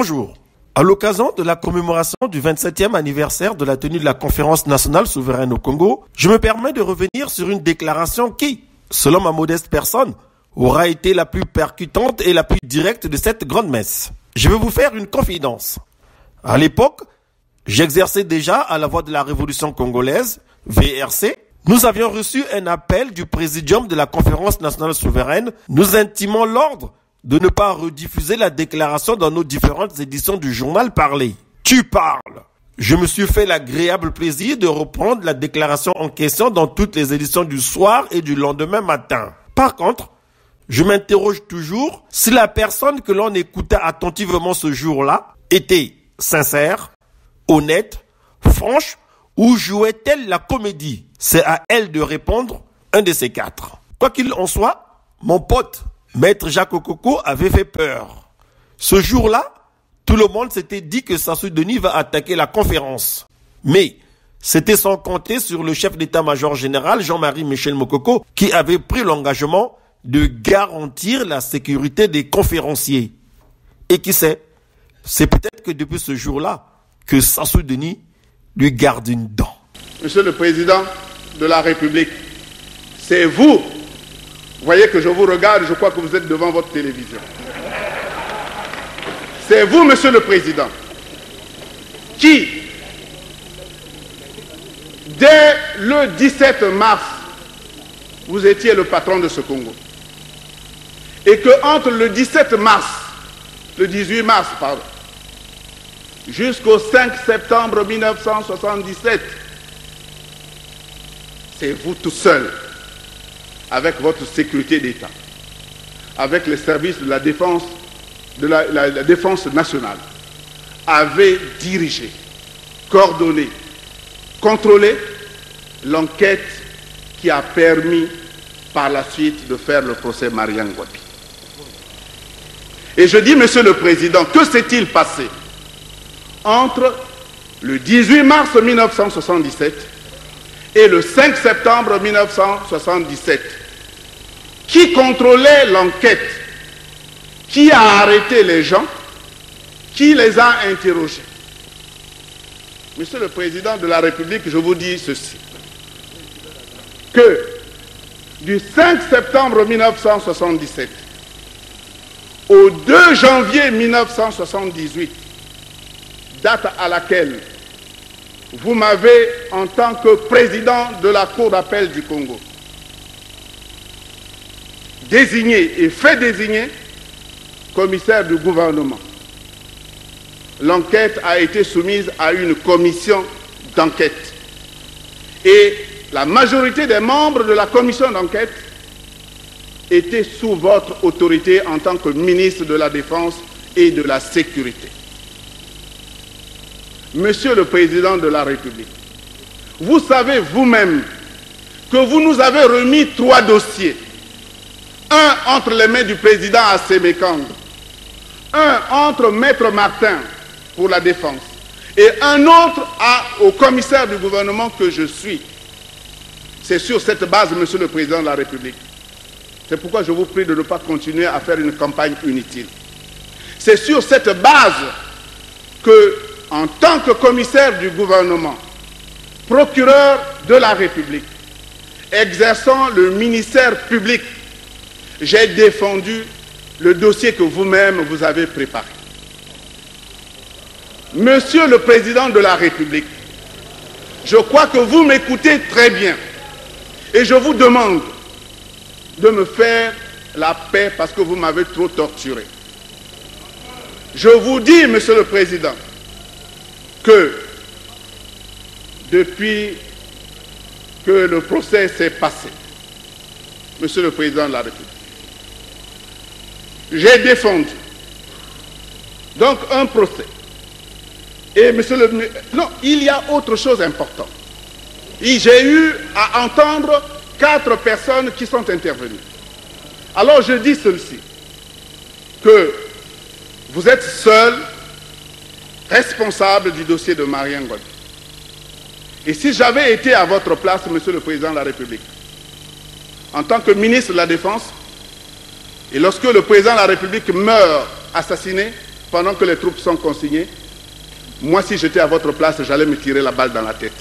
Bonjour. À l'occasion de la commémoration du 27e anniversaire de la tenue de la conférence nationale souveraine au Congo, je me permets de revenir sur une déclaration qui, selon ma modeste personne, aura été la plus percutante et la plus directe de cette grande messe. Je vais vous faire une confidence. À l'époque, j'exerçais déjà à la Voix de la Révolution congolaise, VRC. Nous avions reçu un appel du présidium de la conférence nationale souveraine, nous intimant l'ordre de ne pas rediffuser la déclaration dans nos différentes éditions du journal parlé. Tu parles. Je me suis fait l'agréable plaisir de reprendre la déclaration en question dans toutes les éditions du soir et du lendemain matin. Par contre, je m'interroge toujours si la personne que l'on écouta attentivement ce jour-là était sincère, honnête, franche ou jouait-elle la comédie? C'est à elle de répondre un de ces quatre. Quoi qu'il en soit, mon pote, Maître Jacques Okoko avait fait peur. Ce jour-là, tout le monde s'était dit que Sassou Denis va attaquer la conférence. Mais c'était sans compter sur le chef d'état-major général Jean-Marie Michel Mokoko qui avait pris l'engagement de garantir la sécurité des conférenciers. Et qui sait, c'est peut-être que depuis ce jour-là que Sassou Denis lui garde une dent. Monsieur le Président de la République, c'est vous. Vous voyez que je vous regarde, je crois que vous êtes devant votre télévision. C'est vous, Monsieur le Président, qui, dès le 17 mars, vous étiez le patron de ce Congo. Et que entre le 17 mars, le 18 mars, pardon, jusqu'au 5 septembre 1977, c'est vous tout seul, avec votre sécurité d'État, avec les services de la défense, la défense nationale, avez dirigé, coordonné, contrôlé l'enquête qui a permis par la suite de faire le procès Marianne Ngouabi. Et je dis, Monsieur le Président, que s'est-il passé entre le 18 mars 1977 et le 5 septembre 1977? Qui contrôlait l'enquête? Qui a arrêté les gens? Qui les a interrogés? Monsieur le Président de la République, je vous dis ceci, que du 5 septembre 1977 au 2 janvier 1978, date à laquelle vous m'avez, en tant que président de la Cour d'appel du Congo, désigné et fait désigner commissaire du gouvernement. L'enquête a été soumise à une commission d'enquête. Et la majorité des membres de la commission d'enquête étaient sous votre autorité en tant que ministre de la Défense et de la Sécurité. Monsieur le Président de la République, vous savez vous-même que vous nous avez remis 3 dossiers. Un entre les mains du président Assémékang, un entre Maître Martin pour la Défense et un autre au commissaire du gouvernement que je suis. C'est sur cette base, Monsieur le Président de la République. C'est pourquoi je vous prie de ne pas continuer à faire une campagne inutile. C'est sur cette base que, en tant que commissaire du gouvernement, procureur de la République, exerçant le ministère public, j'ai défendu le dossier que vous-même vous avez préparé. Monsieur le Président de la République, je crois que vous m'écoutez très bien et je vous demande de me faire la paix parce que vous m'avez trop torturé. Je vous dis, Monsieur le Président, que depuis que le procès s'est passé, Monsieur le Président de la République, j'ai défendu donc un procès. Et Monsieur le... Non, il y a autre chose importante. J'ai eu à entendre 4 personnes qui sont intervenues. Alors je dis ceci, que vous êtes seul responsable du dossier de Marianne Ngouabi. Et si j'avais été à votre place, Monsieur le Président de la République, en tant que ministre de la Défense, et lorsque le Président de la République meurt assassiné, pendant que les troupes sont consignées, moi, si j'étais à votre place, j'allais me tirer la balle dans la tête.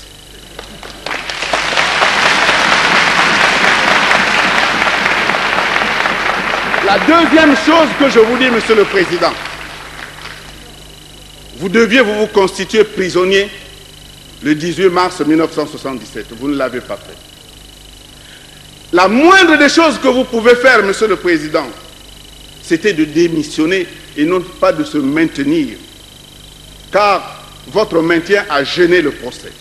La deuxième chose que je vous dis, Monsieur le Président, vous deviez vous constituer prisonnier le 18 mars 1977. Vous ne l'avez pas fait. La moindre des choses que vous pouvez faire, Monsieur le Président, c'était de démissionner et non pas de se maintenir. Car votre maintien a gêné le procès.